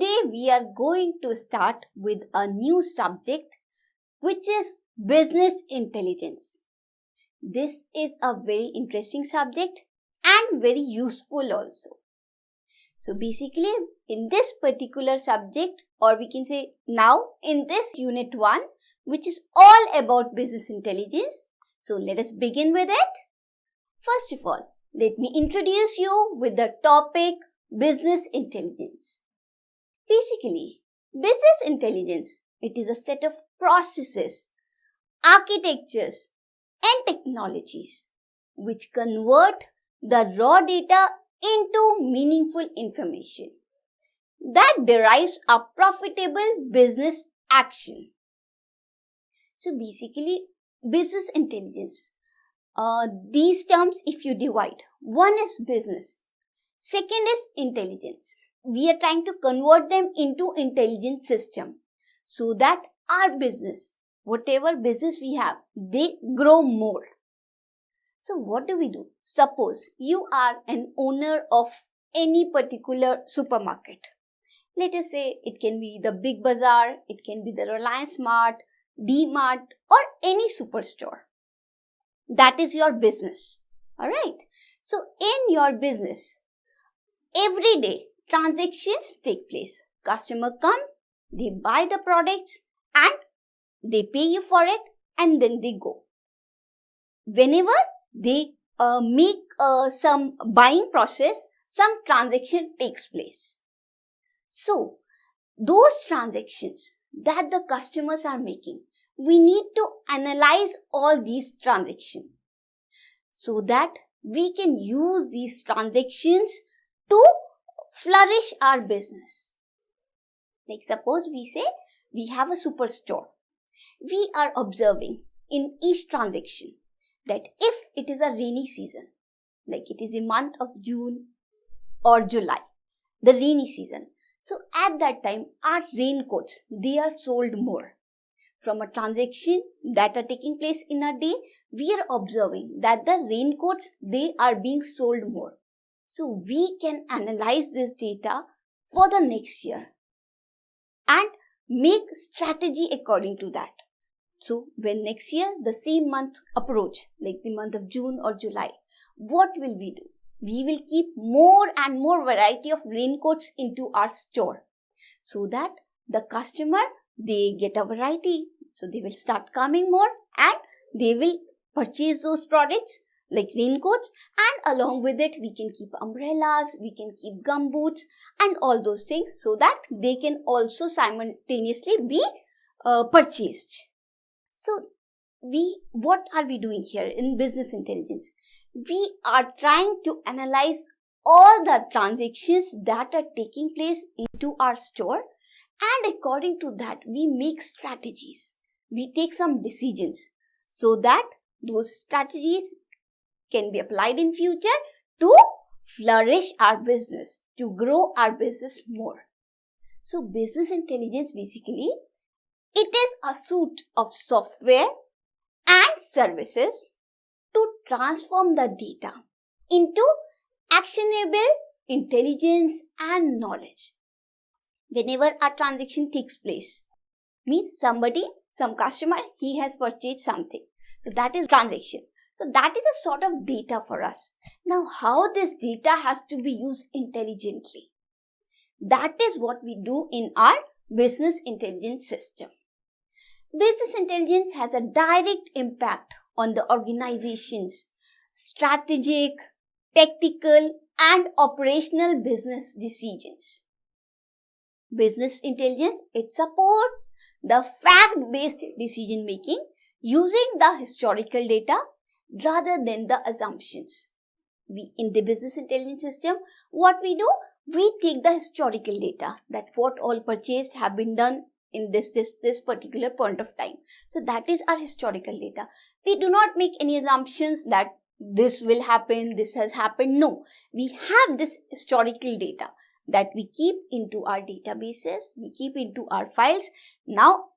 Today we are going to start with a new subject, which is business intelligence. This is a very interesting subject and very useful also. So basically in this particular subject, or we can say now in this unit 1, which is all about business intelligence. So let us begin with it. First of all, let me introduce you with the topic business intelligence. Basically, business intelligence, it is a set of processes, architectures and technologies which convert the raw data into meaningful information that derives a profitable business action. So basically, business intelligence, these terms if you divide, one is business, second is intelligence. We are trying to convert them into intelligent system so that our business, whatever business we have, they grow more. So what do we do? Suppose you are an owner of any particular supermarket. Let us say it can be the Big Bazaar, it can be the Reliance Mart, D-Mart or any superstore. That is your business. Alright. So in your business, every day transactions take place. Customer come, they buy the products and they pay you for it and then they go. Whenever they make some buying process, some transaction takes place. So, those transactions that the customers are making, we need to analyze all these transactions so that we can use these transactions to flourish our business. Like suppose we say we have a superstore. We are observing in each transaction that if it is a rainy season, like it is a month of June or July, the rainy season. So at that time, our raincoats, they are sold more. From a transaction that are taking place in a day, we are observing that the raincoats, they are being sold more. So we can analyze this data for the next year and make strategy according to that. So when next year the same month approach, like the month of June or July, what will we do? We will keep more and more variety of raincoats into our store so that the customer, they get a variety. So they will start coming more and they will purchase those products like raincoats, and along with it we can keep umbrellas, we can keep gumboots and all those things so that they can also simultaneously be purchased. So what are we doing here in business intelligence? We are trying to analyze all the transactions that are taking place into our store, and according to that we make strategies. We take some decisions so that those strategies can be applied in future to flourish our business, to grow our business more. So business intelligence basically, it is a suite of software and services to transform the data into actionable intelligence and knowledge. Whenever a transaction takes place, means some customer, he has purchased something. So that is transaction. So that is a sort of data for us. Now how this data has to be used intelligently? That is what we do in our business intelligence system. Business intelligence has a direct impact on the organization's strategic, tactical and operational business decisions. Business intelligence, it supports the fact-based decision making using the historical data rather than the assumptions. In the business intelligence system, what we do? We take the historical data that what all purchased have been done in this particular point of time. So that is our historical data. We do not make any assumptions that this will happen, this has happened. No, we have this historical data that we keep into our databases, we keep into our files. Now,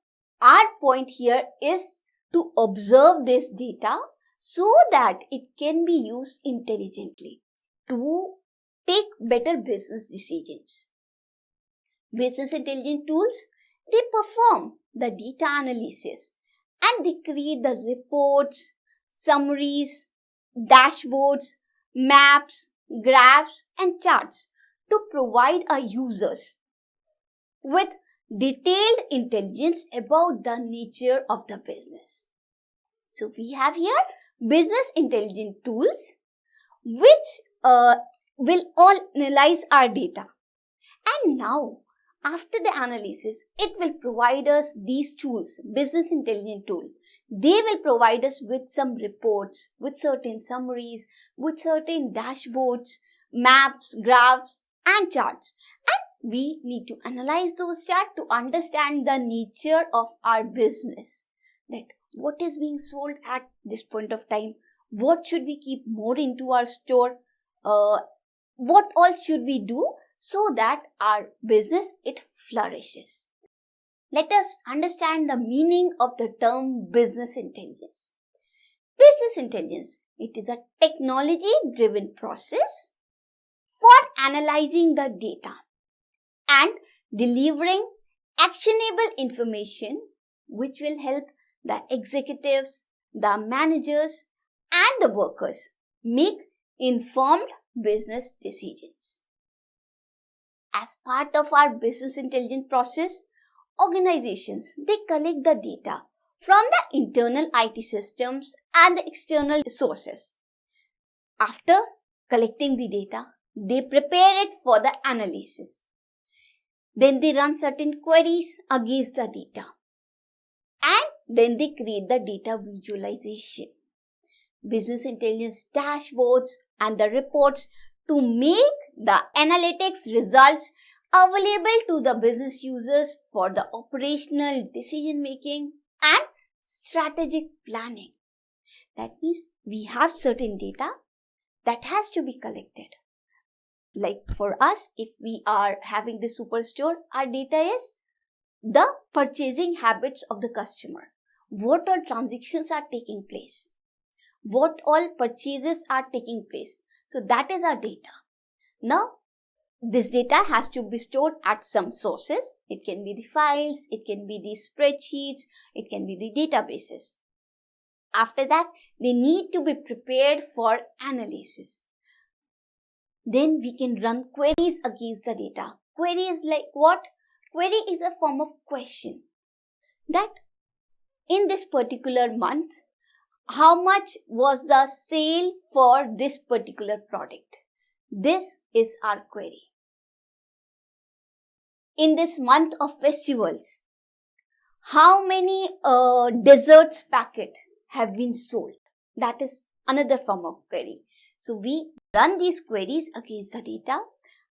our point here is to observe this data so that it can be used intelligently to take better business decisions. Business intelligence tools, they perform the data analysis and they create the reports, summaries, dashboards, maps, graphs and charts to provide our users with detailed intelligence about the nature of the business. So we have here business intelligence tools which will all analyze our data. And now, after the analysis, it will provide us these tools, business intelligence tool. They will provide us with some reports, with certain summaries, with certain dashboards, maps, graphs, and charts. And we need to analyze those charts to understand the nature of our business. That what is being sold at this point of time, what should we keep more into our store, what all should we do so that our business, it flourishes. Let us understand the meaning of the term business intelligence. Business intelligence, it is a technology-driven process for analyzing the data and delivering actionable information which will help the executives, the managers and the workers make informed business decisions. As part of our business intelligence process, organizations, they collect the data from the internal IT systems and the external sources. After collecting the data, they prepare it for the analysis. Then they run certain queries against the data. And then they create the data visualization, business intelligence dashboards and the reports to make the analytics results available to the business users for the operational decision making and strategic planning. That means we have certain data that has to be collected. Like for us, if we are having the superstore, our data is the purchasing habits of the customer. What all transactions are taking place? What all purchases are taking place? So that is our data. Now, this data has to be stored at some sources. It can be the files, it can be the spreadsheets, it can be the databases. After that, they need to be prepared for analysis. Then we can run queries against the data. Query is like what? Query is a form of question. That in this particular month, how much was the sale for this particular product? This is our query. In this month of festivals, how many desserts packet have been sold? That is another form of query. So we run these queries against the data.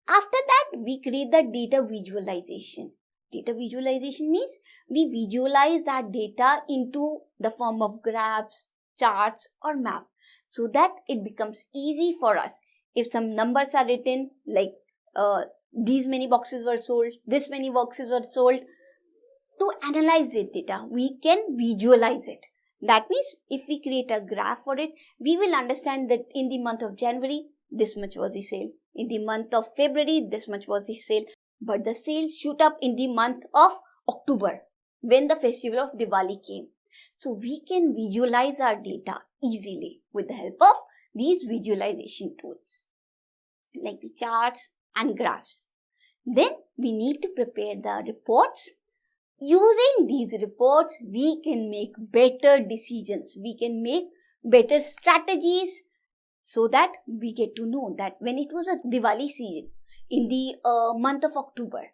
After that, we create the data visualization. Data visualization means we visualize that data into the form of graphs, charts or map so that it becomes easy for us. If some numbers are written like these many boxes were sold, this many boxes were sold, to analyze the data, we can visualize it. That means if we create a graph for it, we will understand that in the month of January, this much was the sale. In the month of February, this much was the sale. But the sale shoot up in the month of October when the festival of Diwali came. So we can visualize our data easily with the help of these visualization tools like the charts and graphs. Then we need to prepare the reports. Using these reports, we can make better decisions. We can make better strategies so that we get to know that when it was a Diwali season in the month of October,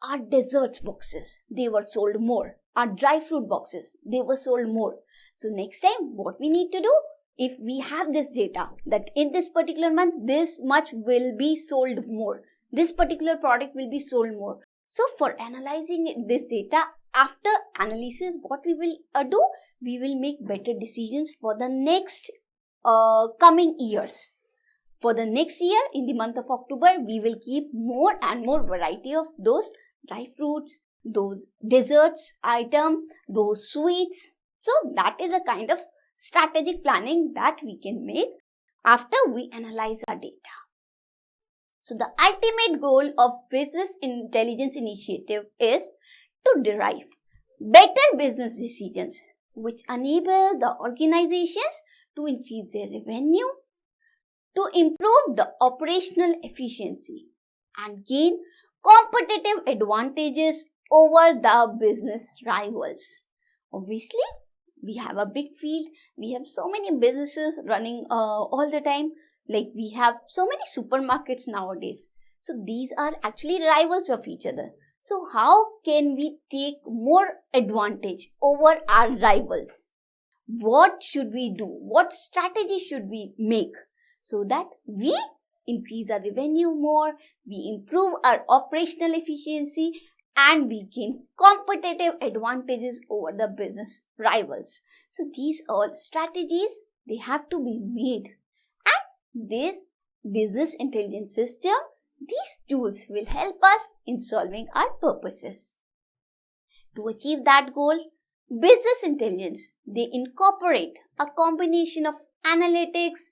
our desserts boxes, they were sold more. Our dry fruit boxes, they were sold more. So next time, what we need to do, if we have this data that in this particular month, this much will be sold more. This particular product will be sold more. So for analyzing this data, after analysis, what we will do, we will make better decisions for the next coming years. For the next year, in the month of October, we will keep more and more variety of those dry fruits, those desserts item, those sweets. So that is a kind of strategic planning that we can make after we analyze our data. So the ultimate goal of Business Intelligence Initiative is to derive better business decisions which enable the organizations to increase their revenue, to improve the operational efficiency and gain competitive advantages over the business rivals. Obviously, we have a big field. We have so many businesses running all the time. Like we have so many supermarkets nowadays. So these are actually rivals of each other. So how can we take more advantage over our rivals? What should we do? What strategy should we make so that we increase our revenue more, we improve our operational efficiency, and we gain competitive advantages over the business rivals? So these all strategies, they have to be made. And this business intelligence system, these tools will help us in solving our purposes. To achieve that goal, business intelligence, they incorporate a combination of analytics,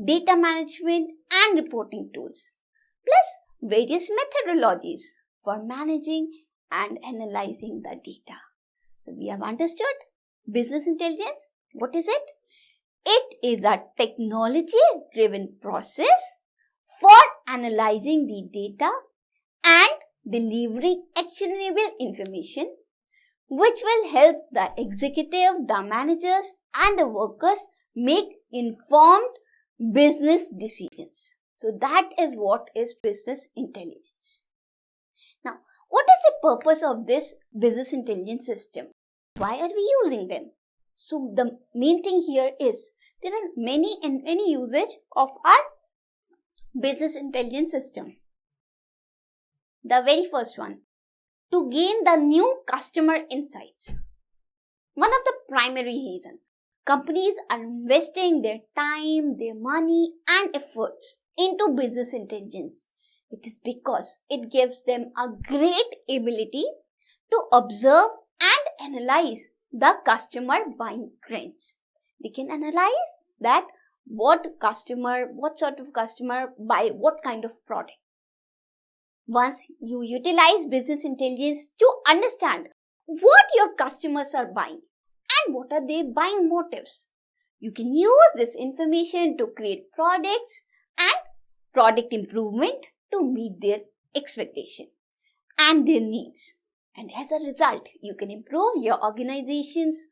data management and reporting tools, plus various methodologies for managing and analyzing the data. So we have understood business intelligence. What is it? It is a technology-driven process for analyzing the data and delivering actionable information which will help the executive, the managers and the workers make informed business decisions. So that is what is business intelligence. Now, what is the purpose of this business intelligence system? Why are we using them? So the main thing here is there are many usage of our business intelligence system. The very first one, to gain the new customer insights. One of the primary reasons companies are investing their time, their money and efforts into business intelligence. It is because it gives them a great ability to observe and analyze the customer buying trends. They can analyze that what sort of customer buy what kind of product. Once you utilize business intelligence to understand what your customers are buying and what are their buying motives, you can use this information to create products and product improvement to meet their expectation and their needs. And as a result, you can improve your organization's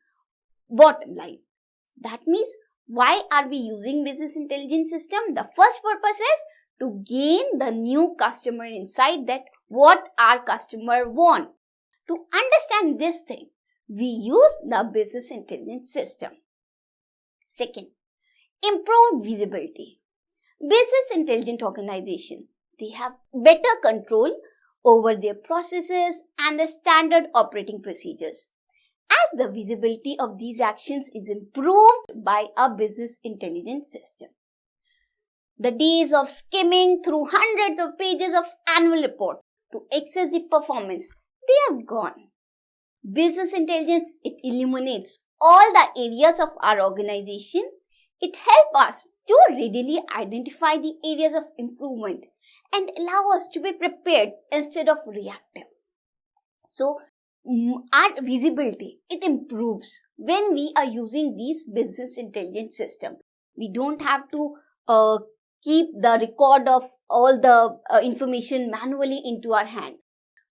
bottom line. So that means, why are we using business intelligence system? The first purpose is to gain the new customer insight, that what our customer want. To understand this thing, we use the business intelligence system. Second, improved visibility. Business intelligent organization, they have better control over their processes and the standard operating procedures, as the visibility of these actions is improved by a business intelligence system. The days of skimming through hundreds of pages of annual report to access the performance, they are gone. Business intelligence, it illuminates all the areas of our organization. It helps us to readily identify the areas of improvement and allow us to be prepared instead of reactive. So, our visibility, it improves when we are using these business intelligence system. We don't have to keep the record of all the information manually into our hand.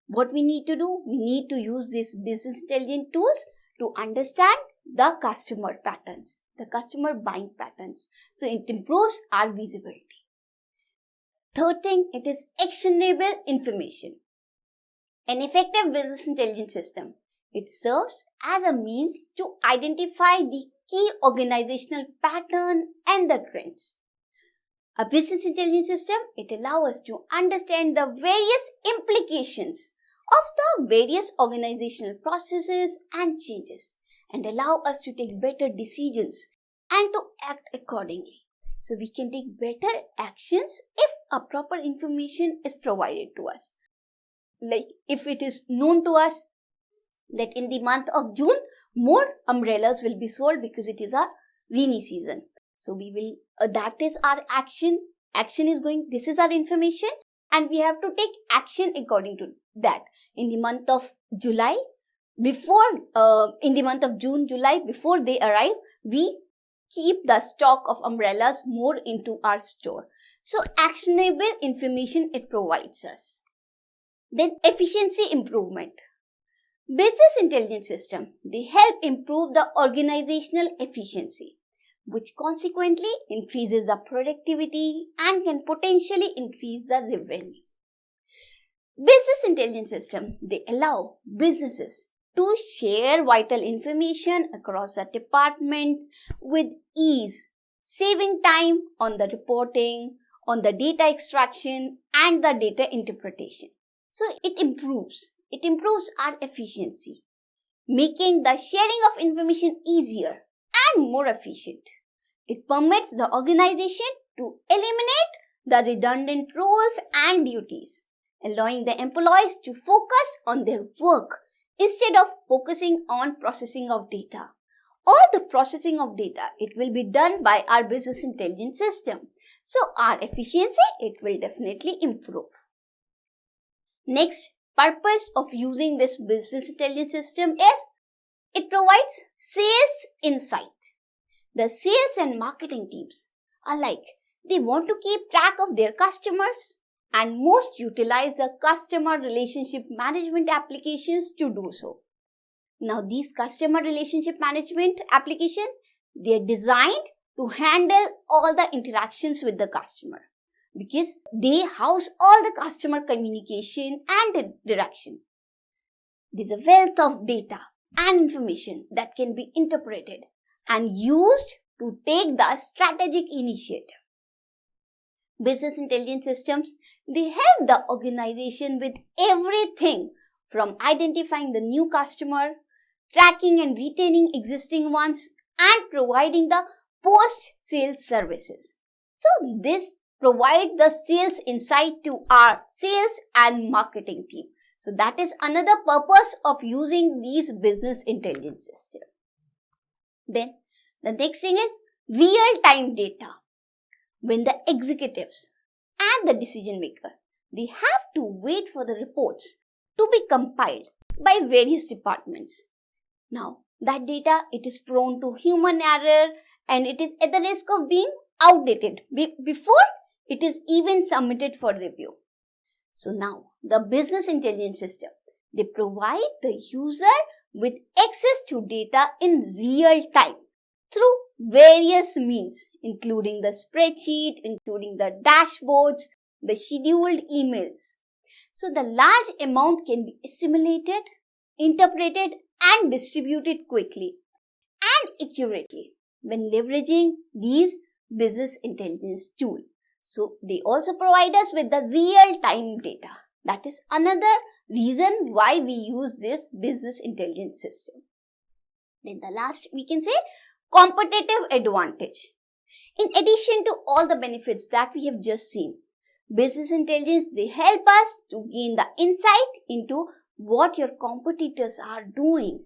What we need to do, we need to use these business intelligence tools to understand the customer patterns, the customer buying patterns. So it improves our visibility. Third thing, it is actionable information. An effective business intelligence system, it serves as a means to identify the key organizational pattern and the trends. A business intelligence system, it allows us to understand the various implications of the various organizational processes and changes and allow us to take better decisions and to act accordingly. So we can take better actions if a proper information is provided to us. Like if it is known to us that in the month of June, more umbrellas will be sold because it is a rainy season. So we will, that is our action. Action is going, this is our information. and we have to take action according to that. In the month of July, in the month of June, July, before they arrive, we keep the stock of umbrellas more into our store. So actionable information it provides us. Then efficiency improvement. Business intelligence system, they help improve the organizational efficiency, which consequently increases the productivity and can potentially increase the revenue. Business intelligence system, they allow businesses to share vital information across the departments with ease, saving time on the reporting, on the data extraction and the data interpretation. So it improves our efficiency, making the sharing of information easier and more efficient. It permits the organization to eliminate the redundant roles and duties, allowing the employees to focus on their work instead of focusing on processing of data. All the processing of data, it will be done by our business intelligence system. So our efficiency, it will definitely improve. Next, purpose of using this business intelligence system is it provides sales insight. The sales and marketing teams alike, they want to keep track of their customers and most utilize the customer relationship management applications to do so. Now these customer relationship management applications, they are designed to handle all the interactions with the customer because they house all the customer communication and interaction. There's a wealth of data and information that can be interpreted and used to take the strategic initiative. Business intelligence systems, they help the organization with everything from identifying the new customer, tracking and retaining existing ones, and providing the post-sales services. So this provides the sales insight to our sales and marketing team. So that is another purpose of using these business intelligence systems. Then the next thing is real-time data. When the executives and the decision maker, they have to wait for the reports to be compiled by various departments. Now, that data, it is prone to human error and it is at the risk of being outdated before it is even submitted for review. So now, the business intelligence system, they provide the user with access to data in real time through various means, including the spreadsheet, including the dashboards, the scheduled emails. So the large amount can be assimilated, interpreted and distributed quickly and accurately when leveraging these business intelligence tools. So they also provide us with the real-time data. That is another reason why we use this business intelligence system. Then the last we can say competitive advantage. In addition to all the benefits that we have just seen, business intelligence, they help us to gain the insight into what your competitors are doing,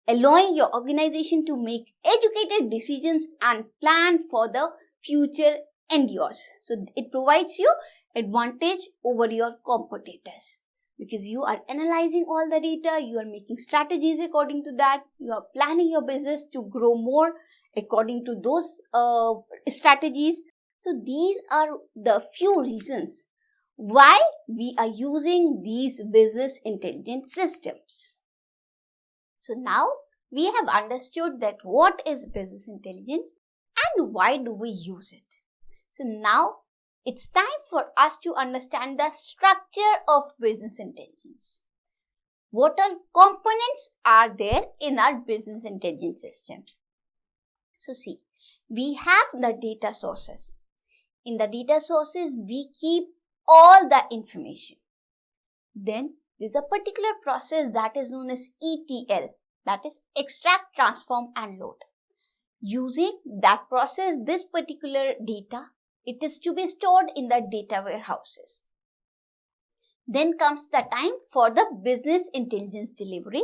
allowing your organization to make educated decisions and plan for the future endures. So it provides you advantage over your competitors because you are analyzing all the data, you are making strategies according to that, you are planning your business to grow more according to those strategies. So these are the few reasons why we are using these business intelligence systems. So now we have understood that what is business intelligence and why do we use it. So now it's time for us to understand the structure of business intelligence. What all components are there in our business intelligence system? So see, we have the data sources. In the data sources, we keep all the information. Then there's a particular process that is known as ETL, that is extract, transform and load. Using that process, this particular data, it is to be stored in the data warehouses. Then comes the time for the business intelligence delivery,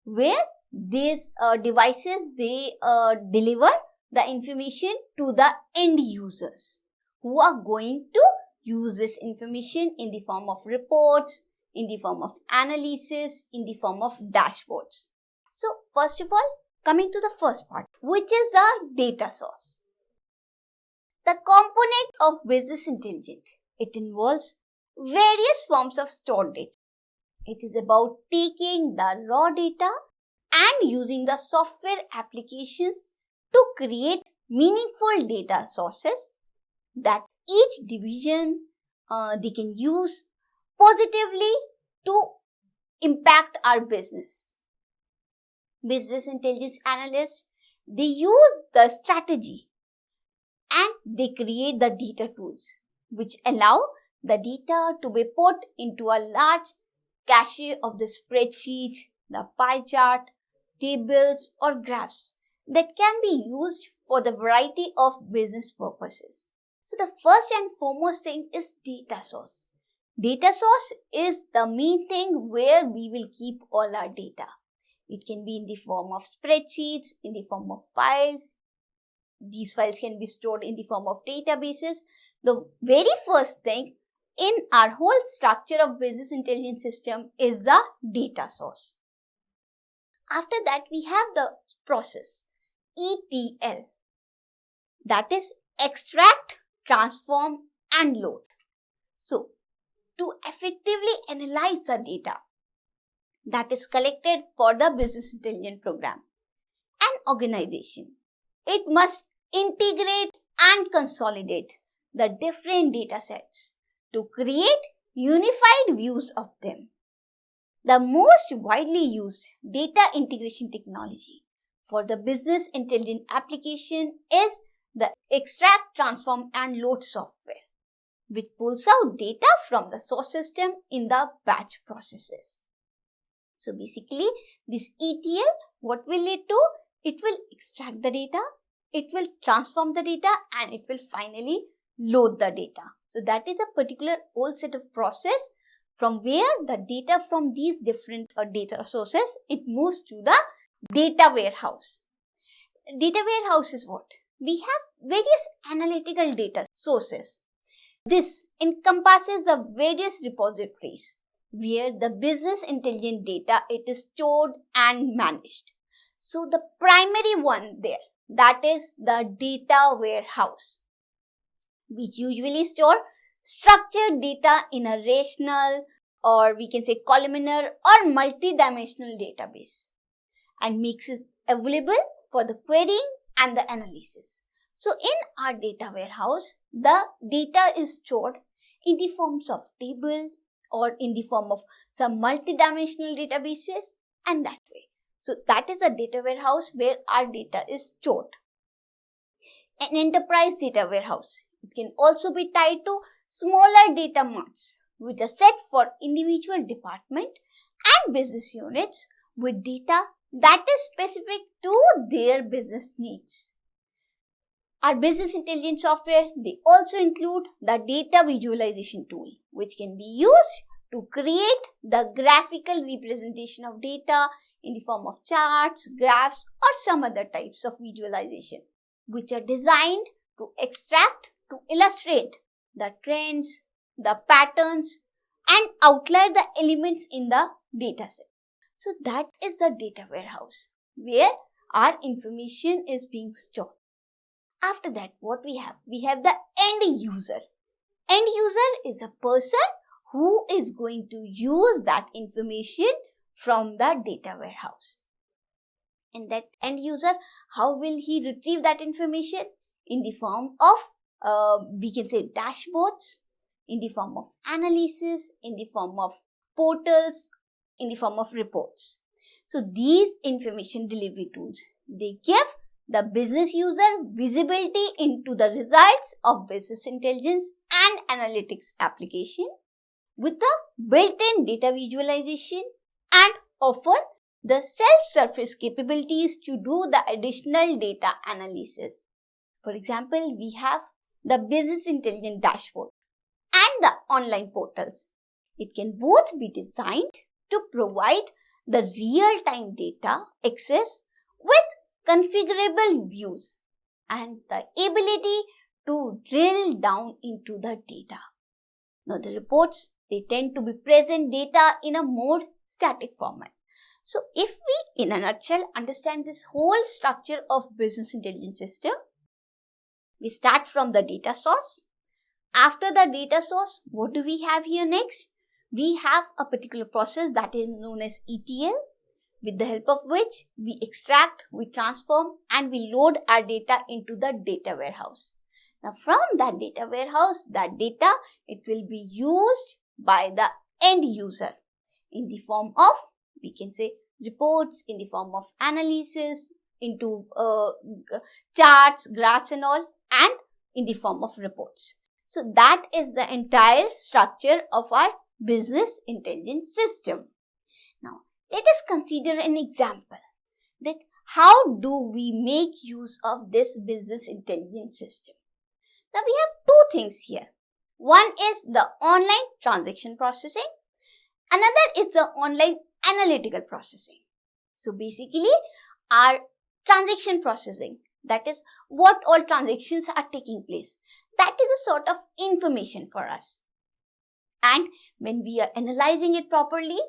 where these devices, they deliver the information to the end users who are going to use this information in the form of reports, in the form of analysis, in the form of dashboards. So first of all, coming to the first part, which is the data source. The component of business intelligence, it involves various forms of stored data. It is about taking the raw data and using the software applications to create meaningful data sources that each division they can use positively to impact our business. Business intelligence analysts, they use the strategy and they create the data tools which allow the data to be put into a large cache of the spreadsheet, the pie chart, tables or graphs that can be used for the variety of business purposes. So the first and foremost thing is data source. Data source is the main thing where we will keep all our data. It can be in the form of spreadsheets, in the form of files. These files can be stored in the form of databases. The very first thing in our whole structure of business intelligence system is the data source. After that, we have the process ETL, that is extract, transform and load. So, to effectively analyze the data that is collected for the business intelligence program, an organization, it must integrate and consolidate the different data sets to create unified views of them. The most widely used data integration technology for the business intelligence application is the extract, transform and load software, which pulls out data from the source system in the batch processes. So basically, this ETL, what will it do? It will extract the data, it will transform the data and it will finally load the data. So that is a particular whole set of process from where the data from these different data sources, it moves to the data warehouse. Data warehouse is what? We have various analytical data sources. This encompasses the various repositories where the business intelligence data, it is stored and managed. So the primary one there, that is the data warehouse, which usually store structured data in a relational or we can say columnar or multi-dimensional database and makes it available for the querying and the analysis. So in our data warehouse, the data is stored in the forms of tables or in the form of some multi-dimensional databases and that way. So that is a data warehouse where our data is stored. An enterprise data warehouse, it can also be tied to smaller data marts which are set for individual department and business units with data that is specific to their business needs. Our business intelligence software, they also include the data visualization tool, which can be used to create the graphical representation of data in the form of charts, graphs or some other types of visualization, which are designed to extract, to illustrate the trends, the patterns and outline the elements in the data set. So that is the data warehouse where our information is being stored. After that, what we have? We have the end user. End user is a person who is going to use that information from the data warehouse. And that end user, how will he retrieve that information? In the form of, we can say dashboards, in the form of analysis, in the form of portals, in the form of reports. So these information delivery tools, they give the business user visibility into the results of business intelligence and analytics application with the built-in data visualization and often the self-service capabilities to do the additional data analysis. For example, we have the business intelligence dashboard and the online portals. It can both be designed to provide the real-time data access with configurable views and the ability to drill down into the data. Now the reports, they tend to be present data in a more static format. So if we, in a nutshell, understand this whole structure of business intelligence system, we start from the data source. After the data source, what do we have here next? We have a particular process that is known as ETL, with the help of which we extract, we transform, and we load our data into the data warehouse. Now from that data warehouse, that data, it will be used by the end user in the form of, we can say, reports, in the form of analysis, into charts, graphs and all, and in the form of reports. So that is the entire structure of our business intelligence system. Now let us consider an example that how do we make use of this business intelligence system. Now we have two things here. One is the online transaction processing. Another is the online analytical processing. So basically our transaction processing, that is what all transactions are taking place, that is a sort of information for us. And when we are analyzing it properly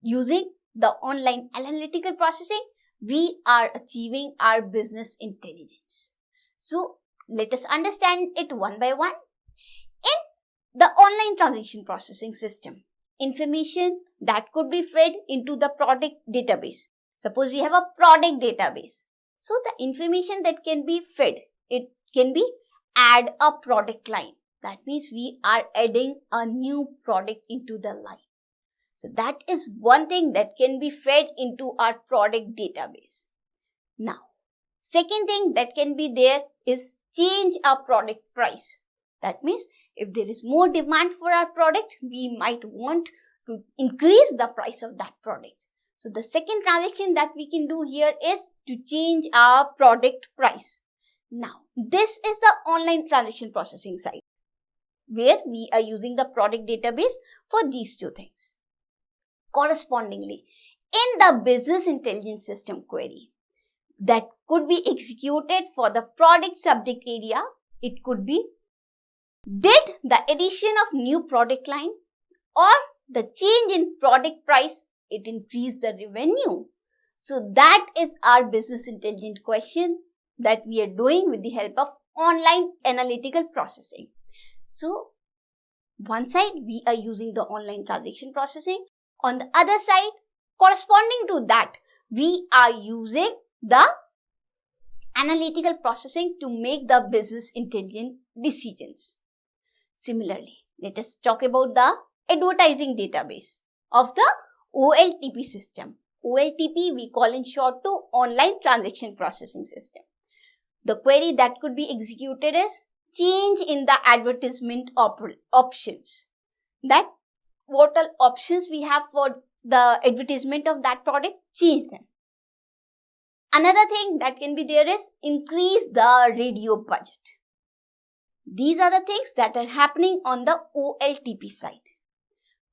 using the online analytical processing, we are achieving our business intelligence. So let us understand it one by one. In the online transaction processing system, information that could be fed into the product database. Suppose we have a product database. So the information that can be fed, it can be add a product line. That means we are adding a new product into the line. So that is one thing that can be fed into our product database. Now, second thing that can be there is change our product price. That means if there is more demand for our product, we might want to increase the price of that product. So the second transaction that we can do here is to change our product price. Now, this is the online transaction processing side, where we are using the product database for these two things. Correspondingly, in the business intelligence system query that could be executed for the product subject area, it could be, did the addition of new product line or the change in product price, it increase the revenue? So that is our business intelligence question that we are doing with the help of online analytical processing. So one side we are using the online transaction processing. On the other side, corresponding to that, we are using the analytical processing to make the business intelligent decisions. Similarly, let us talk about the advertising database of the OLTP system. OLTP we call in short to online transaction processing system. The query that could be executed is change in the advertisement options. That what all options we have for the advertisement of that product, change them. Another thing that can be there is increase the radio budget. These are the things that are happening on the OLTP side.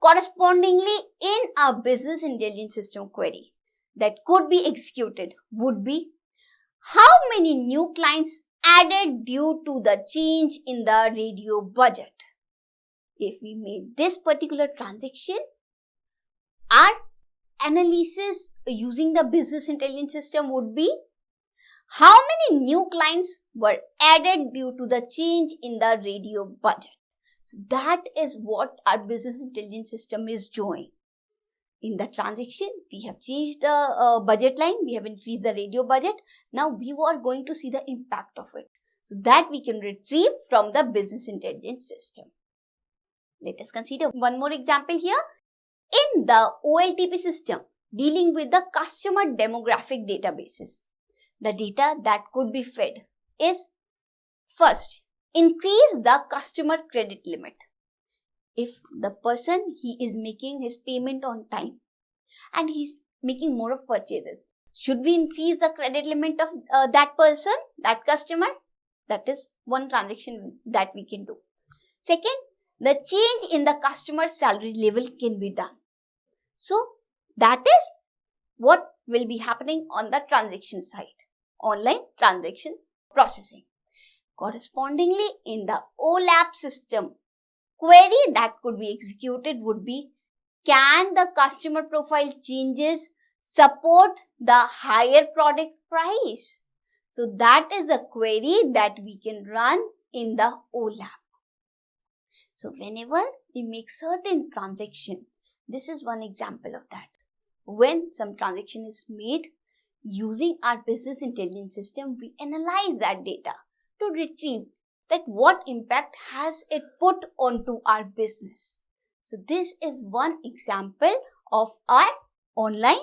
Correspondingly, in a business intelligence system query that could be executed would be how many new clients added due to the change in the radio budget. If we made this particular transaction, our analysis using the business intelligence system would be how many new clients were added due to the change in the radio budget. So that is what our business intelligence system is doing. In the transaction, we have changed the budget line, we have increased the radio budget. Now we are going to see the impact of it. So that we can retrieve from the business intelligence system. Let us consider one more example here. In the OLTP system, dealing with the customer demographic databases, the data that could be fed is first, increase the customer credit limit. If the person, he is making his payment on time and he's making more of purchases, should we increase the credit limit of that person, that customer? That is one transaction that we can do. Second, the change in the customer salary level can be done. So that is what will be happening on the transaction side, online transaction processing. Correspondingly, in the OLAP system, query that could be executed would be, can the customer profile changes support the higher product price? So that is a query that we can run in the OLAP. So whenever we make certain transaction, this is one example of that. When some transaction is made, using our business intelligence system, we analyze that data to retrieve that what impact has it put onto our business. So this is one example of our online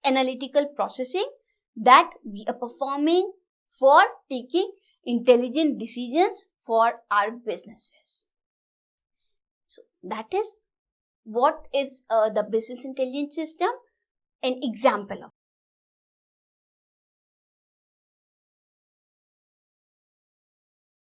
analytical processing that we are performing for taking intelligent decisions for our businesses. So that is what is the business intelligence system, an example of